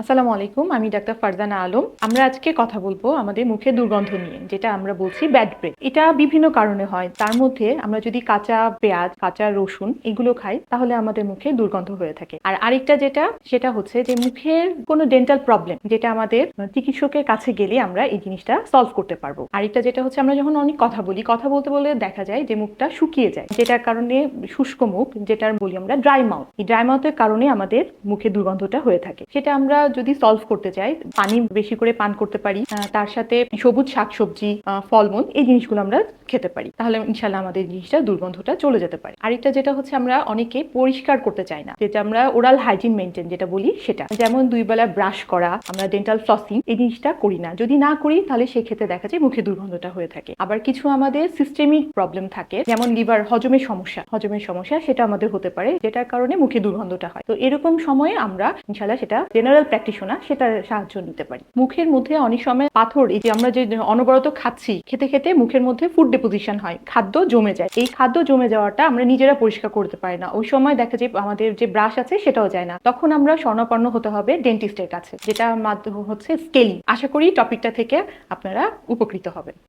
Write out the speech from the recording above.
আসসালামু আলাইকুম। আমি ডাক্তার ফারজানা আলম। আমরা আজকে কথা বলবো আমাদের মুখের দুর্গন্ধ নিয়ে, যেটা আমরা বলছি ব্যাড ব্রেথ। এটা বিভিন্ন কারণে হয়। তার মধ্যে আমরা যদি কাঁচা পেঁয়াজ, কাঁচা রসুন এগুলো খাই তাহলে আমাদের মুখে দুর্গন্ধ হয়ে থাকে। আর আরেকটা সেটা হচ্ছে যে মুখের কোনো ডেন্টাল প্রবলেম, যেটা আমাদের চিকিৎসকের কাছে গেলে আমরা এই জিনিসটা সলভ করতে পারবো। আরেকটা যেটা হচ্ছে আমরা যখন অনেক কথা বলি, কথা বলতে বলে দেখা যায় যে মুখটা শুকিয়ে যায়, যেটার কারণে শুষ্ক মুখ, যেটার বলি আমরা ড্রাই মাউথ। এই ড্রাই মাউথের কারণে আমাদের মুখে দুর্গন্ধটা হয়ে থাকে। সেটা আমরা যদি সলভ করতে চাই, পানি বেশি করে পান করতে পারি, তার সাথে সবুজ শাকসবজি, ফলমূল এই জিনিসগুলো আমরা খেতে পারি, তাহলে ইনশাল্লাহ আমাদের জিনিসটা দুর্গন্ধটা চলে যেতে পারে। আরেকটা যেটা হচ্ছে আমরা অনেকে পরিষ্কার করতে চাই না, যেটা আমরা ওরাল হাইজিন মেনটেন যেটা বলি, সেটা যেমন 2 বেলা ব্রাশ করা, আমরা ডেন্টাল ফ্লসিং এই জিনিসটা করি না। যদি না করি তাহলে সেই ক্ষেত্রে দেখা যায় মুখে দুর্গন্ধটা হয়ে থাকে। আবার কিছু আমাদের সিস্টেমিক প্রবলেম থাকে, যেমন লিভার হজমের সমস্যা সেটা আমাদের হতে পারে, যেটার কারণে মুখে দুর্গন্ধটা হয়। তো এরকম সময়ে আমরা ইনশাল্লাহ সেটা জেনারেল প্র্যাকটিশনার সেটার সাহায্য নিতে পারি। মুখের মধ্যে অনেক সময় পাথর, এই যে আমরা যে অনবরত খাচ্ছি, খেতে খেতে মুখের মধ্যে ফুড ডিপোজিশন হয়, খাদ্য জমে যায়। এই খাদ্য জমে যাওয়াটা আমরা নিজেরা পরিষ্কার করতে পারি না। ওই সময় দেখা যায় আমাদের যে ব্রাশ আছে সেটাও যায় না। তখন আমরা শরণাপন্ন হতে হবে ডেন্টিস্টের কাছে, যেটা মাধ্যম হচ্ছে স্কেলিং। আশা করি টপিকটা থেকে আপনারা উপকৃত হবেন।